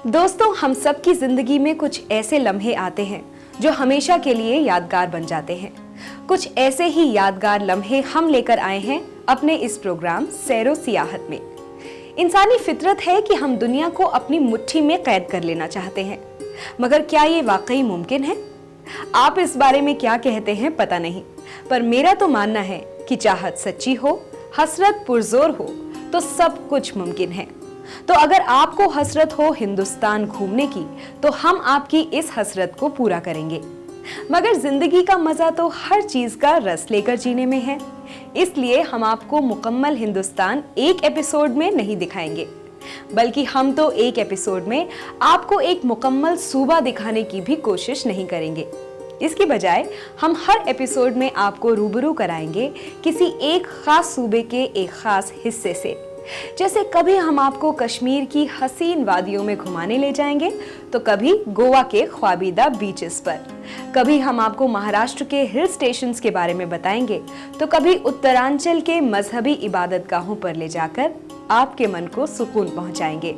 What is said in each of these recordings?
दोस्तों, हम सब की जिंदगी में कुछ ऐसे लम्हे आते हैं जो हमेशा के लिए यादगार बन जाते हैं। कुछ ऐसे ही यादगार लम्हे हम लेकर आए हैं अपने इस प्रोग्राम सैरो सियाहत में। इंसानी फितरत है कि हम दुनिया को अपनी मुट्ठी में कैद कर लेना चाहते हैं, मगर क्या ये वाकई मुमकिन है? आप इस बारे में क्या कहते हैं पता नहीं, पर मेरा तो मानना है कि चाहत सच्ची हो, हसरत पुरजोर हो तो सब कुछ मुमकिन है। तो अगर आपको हसरत हो हिंदुस्तान घूमने की, तो हम आपकी इस हसरत को पूरा करेंगे। मगर जिंदगी का मजा तो हर चीज का रस लेकर जीने में है, इसलिए हम आपको मुकम्मल हिंदुस्तान एक एपिसोड में नहीं दिखाएंगे, बल्कि हम तो एक एपिसोड में आपको एक मुकम्मल सूबा दिखाने की भी कोशिश नहीं करेंगे। इसकी बजाय हम हर एपिसोड में आपको रूबरू कराएंगे किसी एक खास सूबे के एक खास हिस्से से। जैसे कभी हम आपको कश्मीर की हसीन वादियों में घुमाने ले जाएंगे, तो कभी गोवा के ख्वाबीदा बीचेस पर, कभी हम आपको महाराष्ट्र के हिल स्टेशंस के बारे में बताएंगे, तो कभी उत्तरांचल के मजहबी इबादत गाहों पर ले जाकर आपके मन को सुकून पहुंचाएंगे।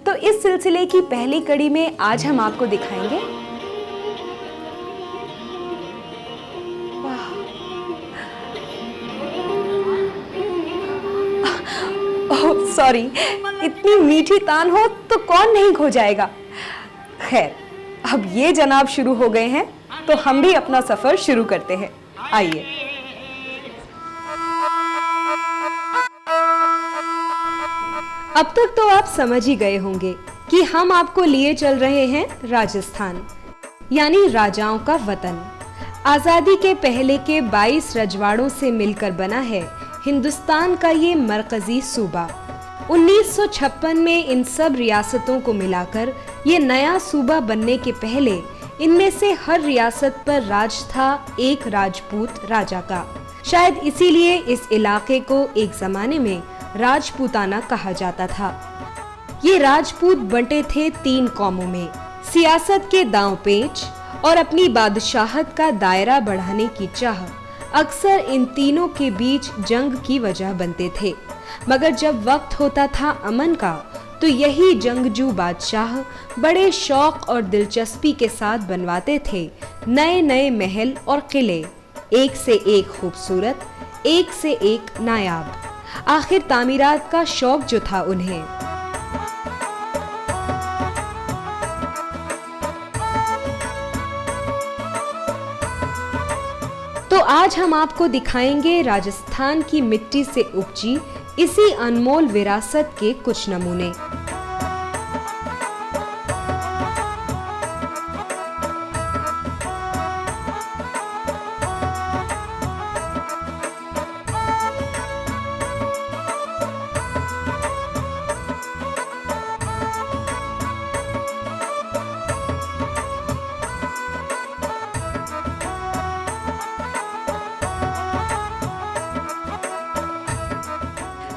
तो इस सिलसिले की पहली कड़ी में आज हम आपको दिखाएंगे सॉरी, इतनी मीठी तान हो तो कौन नहीं खो जाएगा। खैर, अब ये जनाब शुरू हो गए हैं तो हम भी अपना सफर शुरू करते हैं। आइए। अब तक तो आप समझ ही गए होंगे कि हम आपको लिए चल रहे हैं राजस्थान, यानी राजाओं का वतन। आजादी के पहले के 22 रजवाड़ों से मिलकर बना है हिंदुस्तान का ये मरकजी सूबा। 1956 में इन सब रियासतों को मिलाकर ये नया सूबा बनने के पहले इनमें से हर रियासत पर राज था एक राजपूत राजा का। शायद इसीलिए इस इलाके को एक जमाने में राजपूताना कहा जाता था। ये राजपूत बंटे थे 3 कौमों में। सियासत के दांव पेच और अपनी बादशाहत का दायरा बढ़ाने की चाह अक्सर इन तीनों के बीच जंग की वजह बनते थे। मगर जब वक्त होता था अमन का, तो यही जंगजू बादशाह बड़े शौक और दिलचस्पी के साथ बनवाते थे नए नए महल और किले, एक से एक खूबसूरत, एक से एक नायाब। आखिर तामीरात का शौक जो था उन्हें। तो आज हम आपको दिखाएंगे राजस्थान की मिट्टी से उपजी इसी अनमोल विरासत के कुछ नमूने।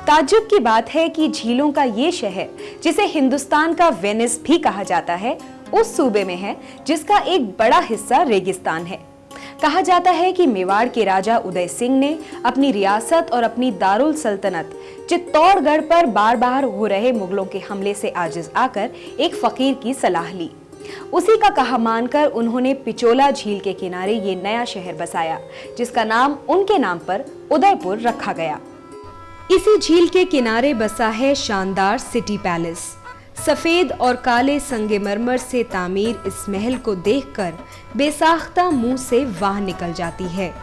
ताज्जुब की बात है कि झीलों का ये शहर, जिसे हिंदुस्तान का वेनिस भी कहा जाता है, उस सूबे में है जिसका एक बड़ा हिस्सा रेगिस्तान है। कहा जाता है कि मेवाड़ के राजा उदय सिंह ने अपनी रियासत और अपनी दारुल सल्तनत चित्तौड़गढ़ पर बार बार हो रहे मुगलों के हमले से आजिज आकर एक फकीर की सलाह ली। उसी का कहा मानकर उन्होंने पिचोला झील के किनारे ये नया शहर बसाया, जिसका नाम उनके नाम पर उदयपुर रखा गया। इसी झील के किनारे बसा है शानदार सिटी पैलेस। सफेद और काले संगमरमर से तामीर इस महल को देखकर बेसाख्ता मुंह से वाह निकल जाती है।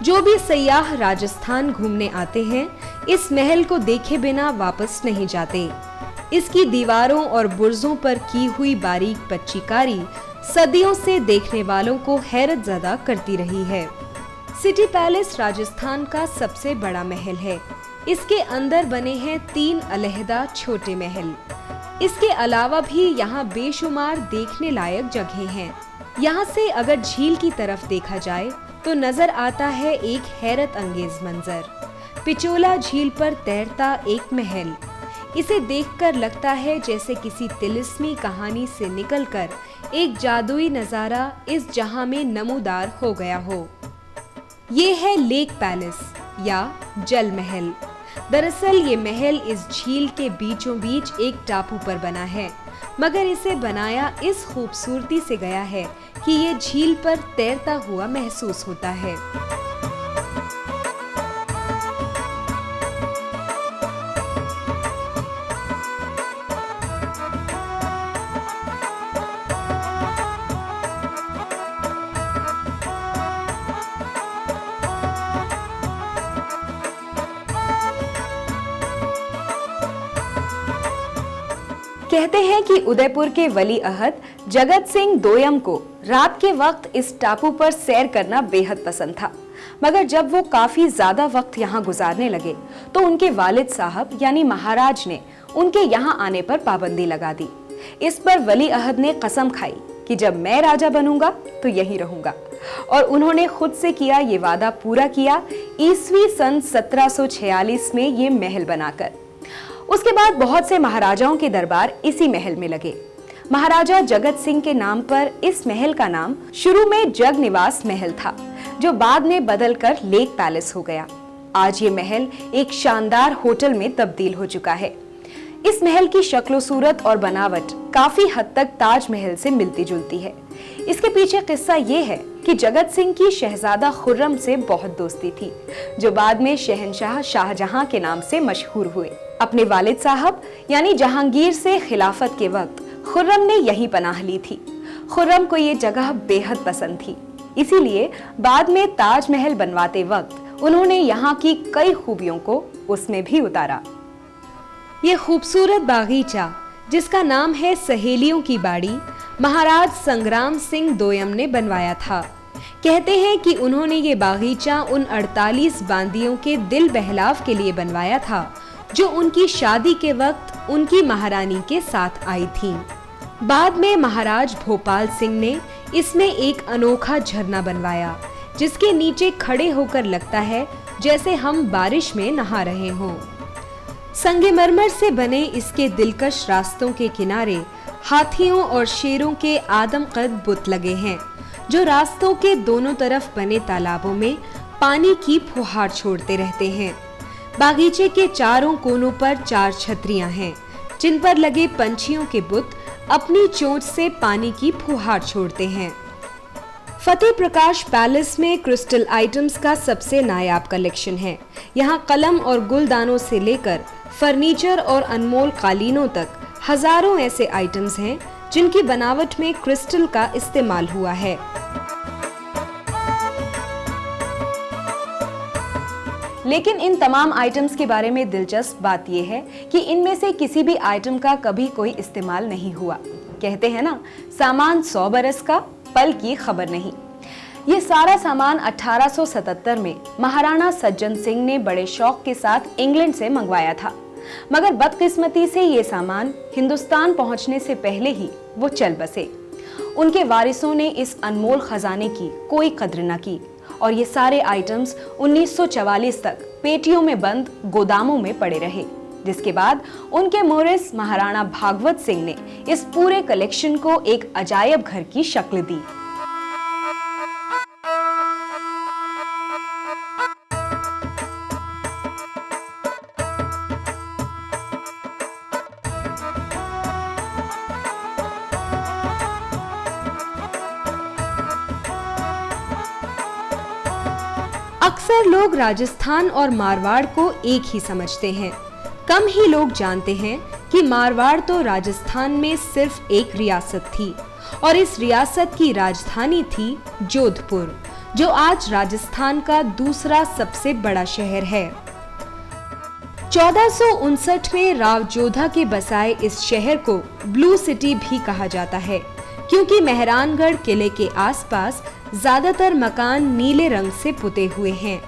जो भी सयाह राजस्थान घूमने आते हैं, इस महल को देखे बिना वापस नहीं जाते। इसकी दीवारों और बुर्जों पर की हुई बारीक पच्चीकारी सदियों से देखने वालों को हैरत ज़दा करती रही है। सिटी पैलेस राजस्थान का सबसे बड़ा महल है। इसके अंदर बने हैं 3 अलहदा छोटे महल। इसके अलावा भी यहाँ बेशुमार देखने लायक जगहें हैं। यहाँ से अगर झील की तरफ देखा जाए तो नजर आता है एक हैरत अंगेज मंजर। पिचोला झील पर तैरता एक महल। इसे देखकर लगता है जैसे किसी तिलिस्मी कहानी से निकलकर एक जादुई नजारा इस जहां में नमूदार हो गया हो। ये है लेक पैलेस या जल महल। दरअसल ये महल इस झील के बीचों बीच एक टापू पर बना है। मगर इसे बनाया इस खूबसूरती से गया है कि ये झील पर तैरता हुआ महसूस होता है। कहते हैं कि उदयपुर के वली अहद जगत सिंह दोयम को रात के वक्त इस टापू पर सैर करना बेहद पसंद था, मगर जब वो काफी ज्यादा वक्त यहाँ गुजारने लगे तो उनके वालिद साहब यानी महाराज ने उनके यहाँ आने पर पाबंदी लगा दी। इस पर वली अहद ने कसम खाई कि जब मैं राजा बनूंगा तो यहीं रहूंगा, और उन्होंने खुद से किया ये वादा पूरा किया ईस्वी सन 1746 में ये महल बनाकर। उसके बाद बहुत से महाराजाओं के दरबार इसी महल में लगे। महाराजा जगत सिंह के नाम पर इस महल का नाम शुरू में जग निवास महल था, जो बाद में बदलकर लेक पैलेस हो गया। आज ये महल एक शानदार होटल में तब्दील हो चुका है। इस महल की शक्ल सूरत और बनावट काफी हद तक ताजमहल से मिलती जुलती है। इसके पीछे किस्सा ये है कि जगत सिंह की शहजादा खुर्रम से बहुत दोस्ती थी, जो बाद में शहंशाह शाहजहां के नाम से मशहूर हुए। अपने वालिद साहब यानी जहांगीर से खिलाफत के वक्त खुर्रम ने यही पनाह ली थी। खुर्रम को ये जगह बेहद पसंद थी, इसीलिए बाद में ताजमहल बनवाते वक्त उन्होंने यहाँ की कई खूबियों को उसमें भी उतारा। ये खूबसूरत बागीचा, जिसका नाम है सहेलियों की बाड़ी, महाराज संग्राम सिंह दोयम ने बनवाया था। कहते हैं कि उन्होंने ये बागीचा उन 48 बांदियों के दिल बहलाव के लिए बनवाया था, जो उनकी शादी के वक्त उनकी महारानी के साथ आई थीं। बाद में महाराज भोपाल सिंह ने इसमें एक अनोखा झरना बनवाया, जिसके नीचे खड़े होकर लगता है जैसे हम बारिश में नहा रहे हों। संगमरमर से बने इसके दिलकश रास्तों के किनारे हाथियों और शेरों के आदमकद बुत लगे हैं, जो रास्तों के दोनों तरफ बने तालाबों में पानी की फुहार छोड़ते रहते हैं। बागीचे के चारों कोनों पर 4 छतरियां हैं, जिन पर लगे पंछियों के बुत अपनी चोंच से पानी की फुहार छोड़ते हैं। फतेह प्रकाश पैलेस में क्रिस्टल आइटम्स का सबसे नायाब कलेक्शन है। यहाँ कलम और गुलदानों से लेकर फर्नीचर और अनमोल कालीनों तक हजारों ऐसे आइटम्स हैं जिनकी बनावट में क्रिस्टल का इस्तेमाल हुआ है। लेकिन इन तमाम आइटम्स के बारे में दिलचस्प बात यह है कि इनमें से किसी भी आइटम का कभी कोई इस्तेमाल नहीं हुआ। कहते हैं ना, सामान 100 बरस का, पल की खबर नहीं। ये सारा सामान 1877 में महाराणा सज्जन सिंह ने बड़े शौक के साथ इंग्लैंड से मंगवाया था, मगर बदकिस्मती से ये सामान हिंदुस्तान पहुंचने से पहले ही वो चल बसे। उनके वारिसों ने इस अनमोल खजाने की कोई कद्र न की और ये सारे आइटम्स 1944 तक पेटियों में बंद गोदामों में पड़े रहे, जिसके बाद उनके मोरिस महाराणा भागवत सिंह ने इस पूरे कलेक्शन को एक अजायब घर की शक्ल दी। अक्सर लोग राजस्थान और मारवाड़ को एक ही समझते हैं। कम ही लोग जानते हैं कि मारवाड़ तो राजस्थान में सिर्फ एक रियासत थी और इस रियासत की राजधानी थी जोधपुर, जो आज राजस्थान का दूसरा सबसे बड़ा शहर है। 1459 में राव जोधा के बसाए इस शहर को ब्लू सिटी भी कहा जाता है, क्योंकि मेहरानगढ़ किले के आसपास ज्यादातर मकान नीले रंग से पुते हुए हैं।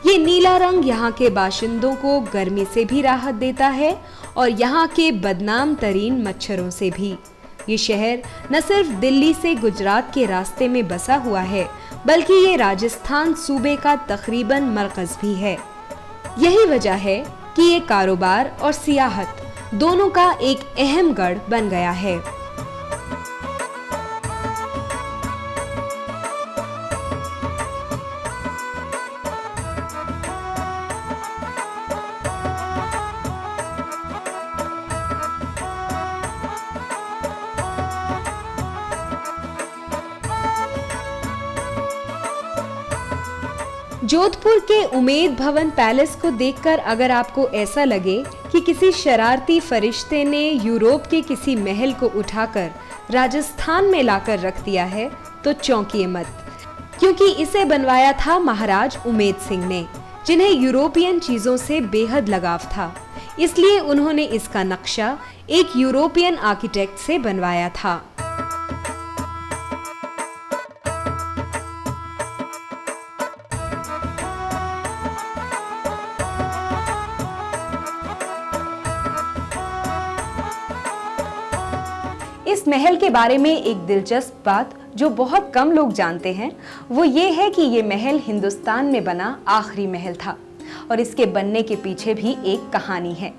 ये नीला रंग यहाँ के बाशिंदों को गर्मी से भी राहत देता है और यहाँ के बदनाम तरीन मच्छरों से भी। ये शहर न सिर्फ दिल्ली से गुजरात के रास्ते में बसा हुआ है, बल्कि ये राजस्थान सूबे का तकरीबन मरकज भी है। यही वजह है कि ये कारोबार और सियाहत दोनों का एक अहम गढ़ बन गया है। जोधपुर के उमेद भवन पैलेस को देखकर अगर आपको ऐसा लगे कि किसी शरारती फरिश्ते ने यूरोप के किसी महल को उठाकर राजस्थान में लाकर रख दिया है, तो चौंकिए मत, क्योंकि इसे बनवाया था महाराज उमेद सिंह ने, जिन्हें यूरोपियन चीजों से बेहद लगाव था। इसलिए उन्होंने इसका नक्शा एक यूरोपियन आर्किटेक्ट से बनवाया था। इस महल के बारे में एक दिलचस्प बात जो बहुत कम लोग जानते हैं, वो ये है कि ये महल हिंदुस्तान में बना आखिरी महल था और इसके बनने के पीछे भी एक कहानी है।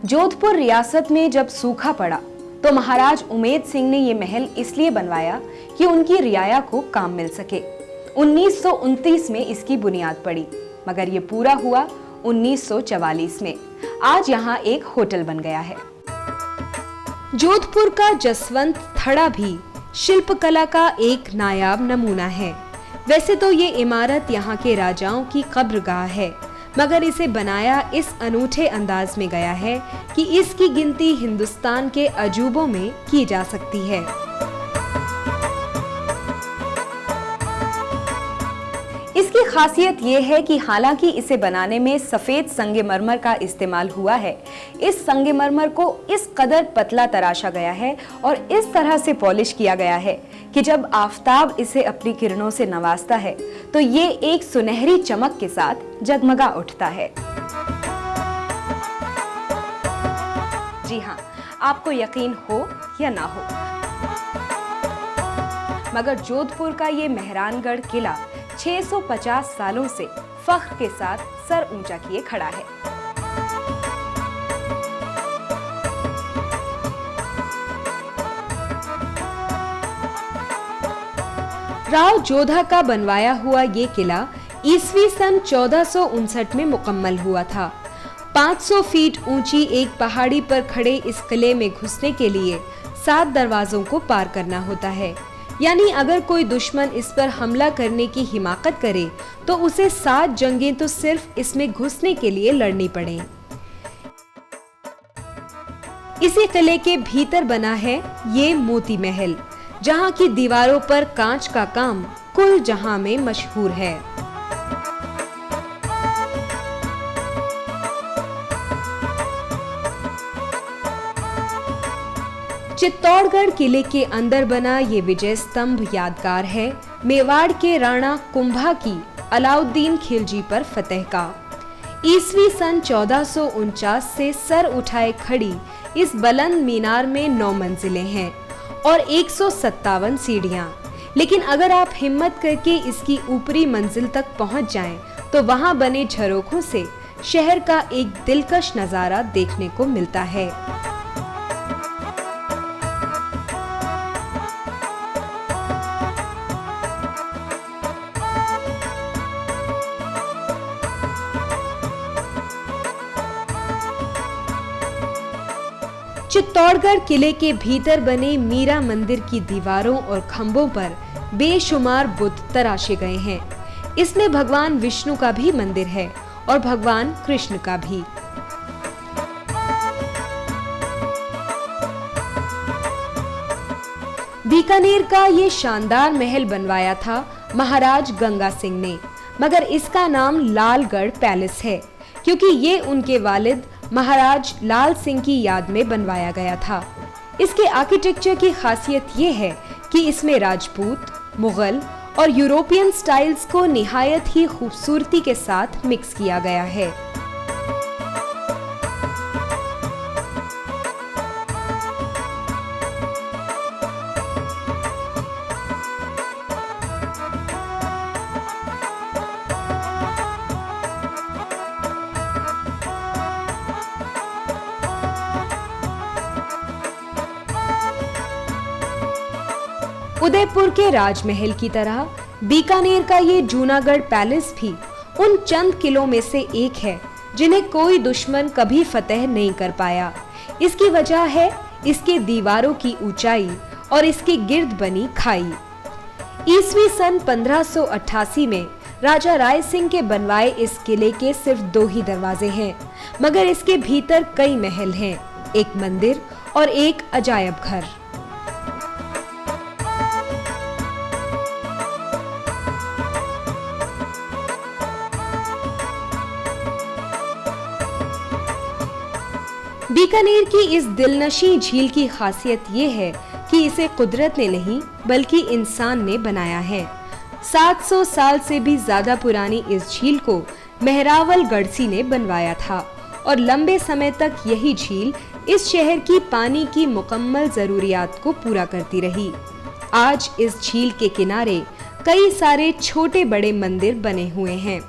जोधपुर रियासत में जब सूखा पड़ा तो महाराज उमेद सिंह ने ये महल इसलिए बनवाया कि उनकी रियाया को काम मिल सके। 1929 में इसकी बुनियाद पड़ी, मगर ये पूरा हुआ 1944 में। आज यहाँ एक होटल बन गया है। जोधपुर का जसवंत थड़ा भी शिल्पकला का एक नायाब नमूना है। वैसे तो ये इमारत यहाँ के राजाओं की कब्रगाह है, मगर इसे बनाया इस अनूठे अंदाज में गया है कि इसकी गिनती हिंदुस्तान के अजूबों में की जा सकती है। इसकी खासियत ये है कि हालांकि इसे बनाने में सफेद संगमरमर का इस्तेमाल हुआ है, इस संगमरमर को इस कदर पतला तराशा गया है और इस तरह से पॉलिश किया गया है कि जब आफताब इसे अपनी किरणों से नवाजता है तो ये एक सुनहरी चमक के साथ जगमगा उठता है। जी हाँ, आपको यकीन हो या ना हो, मगर जोधपुर का ये मेहरानगढ़ किला 650 सालों से फख्र के साथ सर ऊंचा किए खड़ा है। राव जोधा का बनवाया हुआ ये किला ईस्वी सन 1459 में मुकम्मल हुआ था। 500 फीट ऊंची एक पहाड़ी पर खड़े इस किले में घुसने के लिए 7 दरवाजों को पार करना होता है। यानी अगर कोई दुश्मन इस पर हमला करने की हिमाकत करे तो उसे 7 जंगें तो सिर्फ इसमें घुसने के लिए लड़नी पड़े। इसी किले के भीतर बना है ये मोती महल, जहां की दीवारों पर कांच का काम कुल जहां में मशहूर है। चित्तौड़गढ़ किले के अंदर बना ये विजय स्तंभ यादगार है मेवाड़ के राणा कुंभा की अलाउद्दीन खिलजी पर फतह का। ईस्वी सन 1449 से सर उठाए खड़ी इस बुलंद मीनार में 9 मंजिलें हैं और 157 सीढ़ियां। लेकिन अगर आप हिम्मत करके इसकी ऊपरी मंजिल तक पहुंच जाएं, तो वहां बने झरोखों से शहर का एक दिलकश नजारा देखने को मिलता है। चित्तौड़गढ़ किले के भीतर बने मीरा मंदिर की दीवारों और खंभों पर बेशुमार बुद्ध तराशे गए हैं। इसमें भगवान विष्णु का भी मंदिर है और भगवान कृष्ण का भी। बीकानेर का ये शानदार महल बनवाया था महाराज गंगा सिंह ने, मगर इसका नाम लालगढ़ पैलेस है क्योंकि ये उनके वालिद महाराज लाल सिंह की याद में बनवाया गया था। इसके आर्किटेक्चर की खासियत ये है कि इसमें राजपूत, मुगल और यूरोपियन स्टाइल्स को निहायत ही खूबसूरती के साथ मिक्स किया गया है। उदयपुर के राजमहल की तरह बीकानेर का ये जूनागढ़ पैलेस भी उन चंद किलों में से एक है जिन्हें कोई दुश्मन कभी फतह नहीं कर पाया। इसकी वजह है इसके दीवारों की ऊंचाई और इसके गिर्द बनी खाई। ईस्वी सन 1588 में राजा राय सिंह के बनवाए इस किले के सिर्फ 2 ही दरवाजे हैं, मगर इसके भीतर कई महल हैं, एक मंदिर और एक अजायब घर। बीकानेर की इस दिलनशी झील की खासियत ये है कि इसे कुदरत ने नहीं बल्कि इंसान ने बनाया है। 700 साल से भी ज्यादा पुरानी इस झील को मेहरावल गढ़सी ने बनवाया था और लंबे समय तक यही झील इस शहर की पानी की मुकम्मल जरूरियात को पूरा करती रही। आज इस झील के किनारे कई सारे छोटे बड़े मंदिर बने हुए हैं।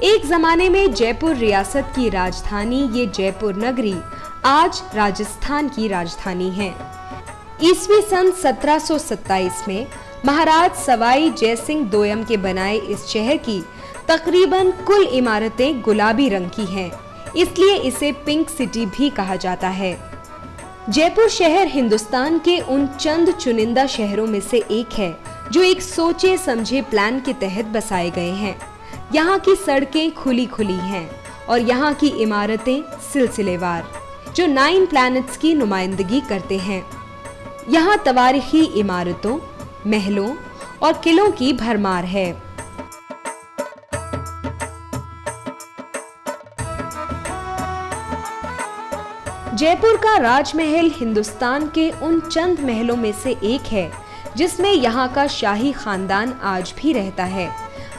एक जमाने में जयपुर रियासत की राजधानी ये जयपुर नगरी आज राजस्थान की राजधानी है। ईस्वी सन 1727 में महाराज सवाई जयसिंह दोयम के बनाए इस शहर की तकरीबन कुल इमारतें गुलाबी रंग की हैं, इसलिए इसे पिंक सिटी भी कहा जाता है। जयपुर शहर हिंदुस्तान के उन चंद चुनिंदा शहरों में से एक है जो एक सोचे समझे प्लान के तहत बसाए गए हैं। यहाँ की सड़कें खुली खुली हैं और यहाँ की इमारतें सिलसिलेवार, जो 9 प्लैनेट्स की नुमाइंदगी करते हैं। यहाँ तवारीखी इमारतों, महलों और किलों की भरमार है। जयपुर का राजमहल हिंदुस्तान के उन चंद महलों में से एक है जिसमें यहाँ का शाही खानदान आज भी रहता है।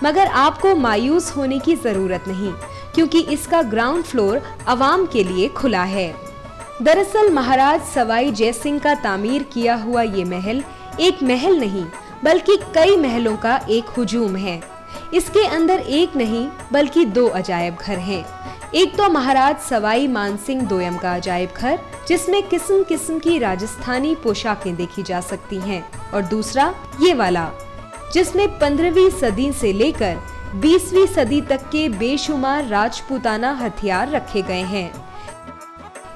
मगर आपको मायूस होने की जरूरत नहीं, क्योंकि इसका ग्राउंड फ्लोर आवाम के लिए खुला है। दरअसल महाराज सवाई जयसिंह का तामीर किया हुआ ये महल एक महल नहीं बल्कि कई महलों का एक हुजूम है। इसके अंदर एक नहीं बल्कि 2 अजायब घर हैं। एक तो महाराज सवाई मानसिंह दोयम का अजायब घर, जिसमें किस्म किस्म की राजस्थानी पोशाकें देखी जा सकती हैं, और दूसरा ये वाला जिसमें 15वीं सदी से लेकर 20वीं सदी तक के बेशुमार राजपूताना हथियार रखे गए हैं।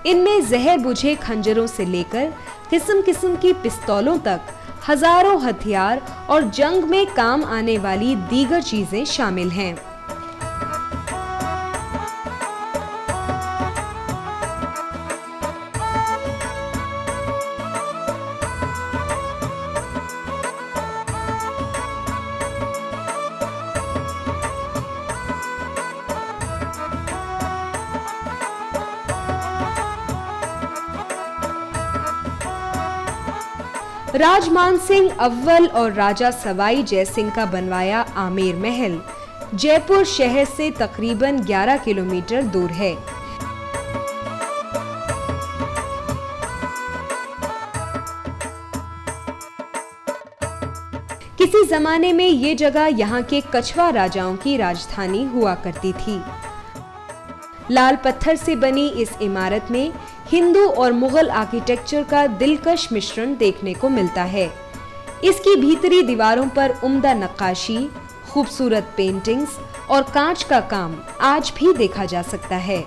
इनमें जहर बुझे खंजरों से लेकर किस्म किस्म की पिस्तौलों तक हजारों हथियार और जंग में काम आने वाली दीगर चीजें शामिल हैं। राजमान सिंह अव्वल और राजा सवाई जयसिंह का बनवाया आमेर महल जयपुर शहर से तकरीबन 11 किलोमीटर दूर है। किसी जमाने में ये जगह यहाँ के कछवा राजाओं की राजधानी हुआ करती थी। लाल पत्थर से बनी इस इमारत में हिंदू और मुगल आर्किटेक्चर का दिलकश मिश्रण देखने को मिलता है। इसकी भीतरी दीवारों पर उम्दा नक्काशी, खूबसूरत पेंटिंग्स और कांच का काम आज भी देखा जा सकता है।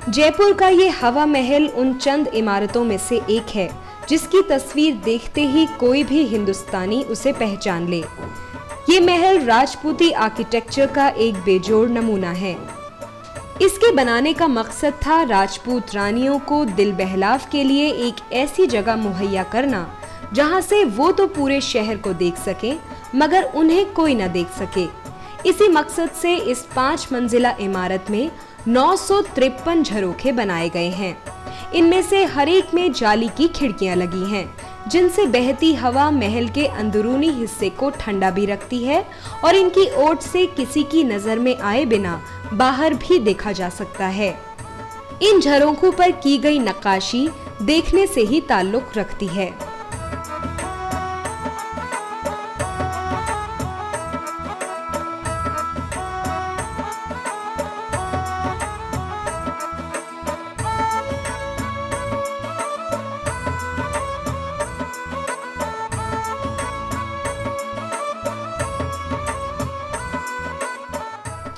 जयपुर का ये हवा महल उन चंद इमारतों में से एक है जिसकी तस्वीर देखते ही कोई भी हिंदुस्तानी उसे पहचान ले। ये महल राजपूती आर्किटेक्चर का एक बेजोड़ नमूना है। इसके बनाने का मकसद था राजपूत रानियों को दिल बहलाव के लिए एक ऐसी जगह मुहैया करना जहां से वो तो पूरे शहर को देख सके मगर उन्हें कोई न देख सके। इसी मकसद से इस 5 मंजिला इमारत में 953 झरोखे बनाए गए हैं। इनमें से हर एक में जाली की खिड़कियां लगी हैं, जिनसे बहती हवा महल के अंदरूनी हिस्से को ठंडा भी रखती है और इनकी ओट से किसी की नजर में आए बिना बाहर भी देखा जा सकता है। इन झरोखों पर की गई नक्काशी देखने से ही ताल्लुक रखती है।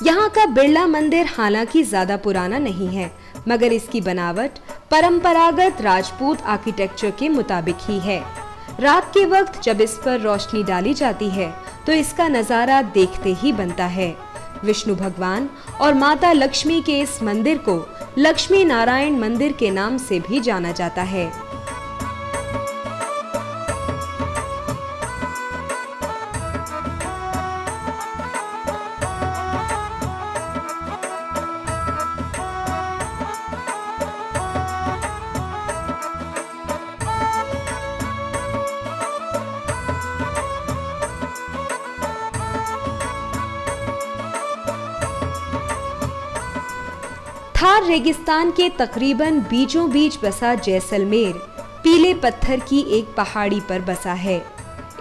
यहाँ का बिरला मंदिर हालांकि ज्यादा पुराना नहीं है, मगर इसकी बनावट परंपरागत राजपूत आर्किटेक्चर के मुताबिक ही है। रात के वक्त जब इस पर रोशनी डाली जाती है तो इसका नजारा देखते ही बनता है। विष्णु भगवान और माता लक्ष्मी के इस मंदिर को लक्ष्मी नारायण मंदिर के नाम से भी जाना जाता है। थार रेगिस्तान के तकरीबन बीचों बीच बसा जैसलमेर पीले पत्थर की एक पहाड़ी पर बसा है।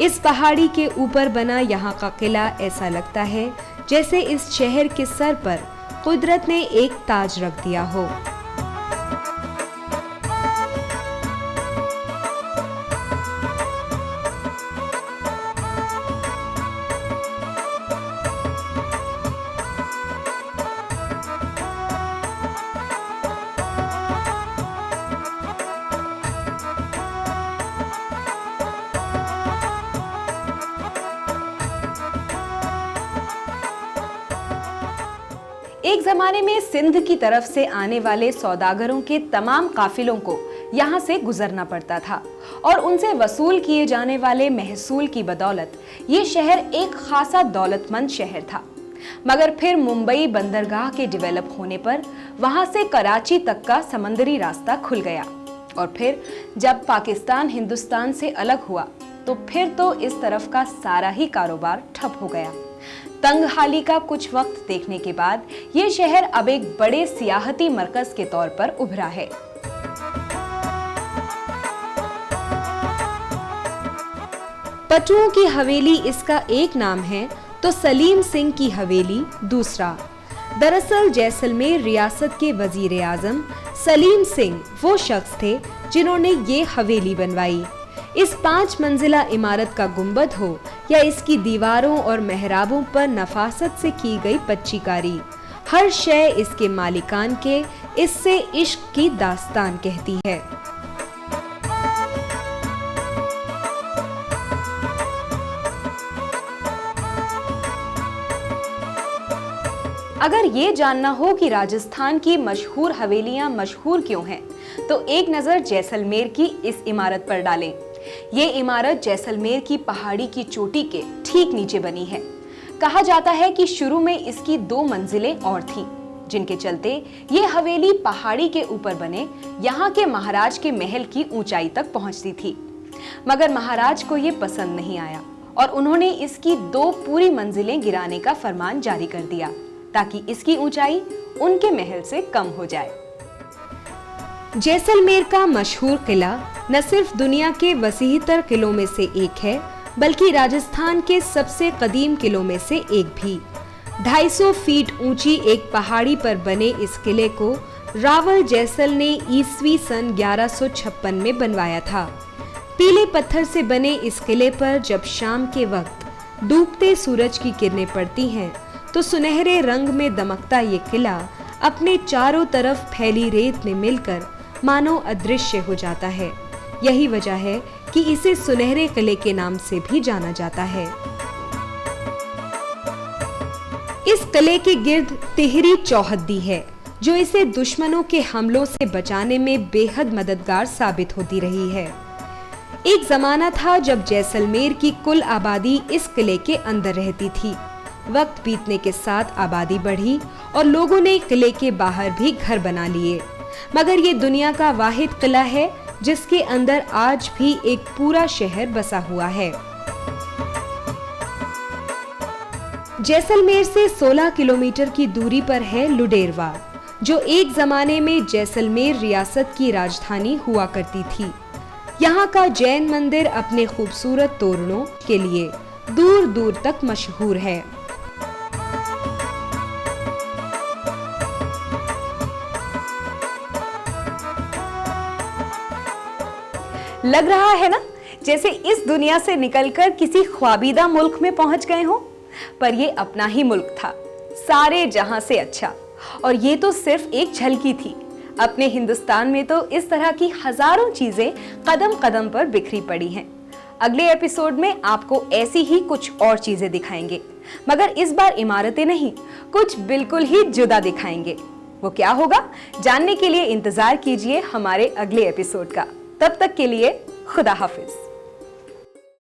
इस पहाड़ी के ऊपर बना यहाँ का किला ऐसा लगता है जैसे इस शहर के सर पर कुदरत ने एक ताज रख दिया हो। एक जमाने में सिंध की तरफ से आने वाले सौदागरों के तमाम काफिलों को यहाँ से गुजरना पड़ता था और उनसे वसूल किए जाने वाले महसूल की बदौलत ये शहर एक खासा दौलतमंद शहर था। मगर फिर मुंबई बंदरगाह के डेवलप होने पर वहां से कराची तक का समंदरी रास्ता खुल गया और फिर जब पाकिस्तान हिंदुस्तान से अलग हुआ तो फिर तो इस तरफ का सारा ही कारोबार ठप हो गया। तंगहाली का कुछ वक्त देखने के बाद ये शहर अब एक बड़े सियाहती मरकज के तौर पर उभरा है। पटुओं की हवेली इसका एक नाम है तो सलीम सिंह की हवेली दूसरा। दरअसल जैसलमेर रियासत के वजीर आजम सलीम सिंह वो शख्स थे जिन्होंने ये हवेली बनवाई। इस 5 मंजिला इमारत का गुंबद हो या इसकी दीवारों और मेहराबों पर नफासत से की गई पच्चीकारी, हर शय इसके मालिकान के इससे इश्क की दास्तान कहती है। अगर ये जानना हो कि राजस्थान की मशहूर हवेलियां मशहूर क्यों हैं, तो एक नजर जैसलमेर की इस इमारत पर डालें। ये इमारत जैसलमेर की पहाड़ी की चोटी के ठीक नीचे बनी है। कहा जाता है कि शुरू में इसकी 2 मंजिलें और थीं, जिनके चलते ये हवेली पहाड़ी के ऊपर बने यहाँ के महाराज के महल की ऊंचाई तक पहुंचती थी। मगर महाराज को ये पसंद नहीं आया और उन्होंने इसकी 2 पूरी मंजिलें गिराने का फरमान जारी कर दिया ताकि इसकी ऊंचाई उनके महल से कम हो जाए। जैसलमेर का मशहूर किला न सिर्फ दुनिया के वसीहतर किलों में से एक है, बल्कि राजस्थान के सबसे कदीम किलों में से एक भी। 250 फीट ऊंची एक पहाड़ी पर बने इस किले को रावल जैसल ने ईस्वी सन 1156 में बनवाया था। पीले पत्थर से बने इस किले पर जब शाम के वक्त डूबते सूरज की किरणें पड़ती हैं तो सुनहरे रंग में दमकता ये किला अपने चारों तरफ फैली रेत में मिलकर मानो अदृश्य हो जाता है। यही वजह है कि इसे सुनहरे किले के नाम से भी जाना जाता है। इस किले के गिर्द तिहरी चौहद्दी है जो इसे दुश्मनों के हमलों से बचाने में बेहद मददगार साबित होती रही है। एक जमाना था जब जैसलमेर की कुल आबादी इस किले के अंदर रहती थी। वक्त बीतने के साथ आबादी बढ़ी और लोगों ने किले के बाहर भी घर बना लिए, मगर ये दुनिया का वाहिद किला है जिसके अंदर आज भी एक पूरा शहर बसा हुआ है। जैसलमेर से 16 किलोमीटर की दूरी पर है लुडेरवा, जो एक जमाने में जैसलमेर रियासत की राजधानी हुआ करती थी। यहाँ का जैन मंदिर अपने खूबसूरत तोरणों के लिए दूर दूर तक मशहूर है। लग रहा है ना जैसे इस दुनिया से निकलकर किसी ख्वाबीदा मुल्क में पहुंच गए हो, पर ये अपना ही मुल्क था, सारे जहां से अच्छा। और ये तो सिर्फ एक झलकी थी। अपने हिंदुस्तान में तो इस तरह की हजारों चीजें कदम कदम पर बिखरी पड़ी हैं। अगले एपिसोड में आपको ऐसी ही कुछ और चीजें दिखाएंगे, मगर इस बार इमारतें नहीं, कुछ बिल्कुल ही जुदा दिखाएंगे। वो क्या होगा जानने के लिए इंतजार कीजिए हमारे अगले एपिसोड का। तब तक के लिए खुदा हाफिज।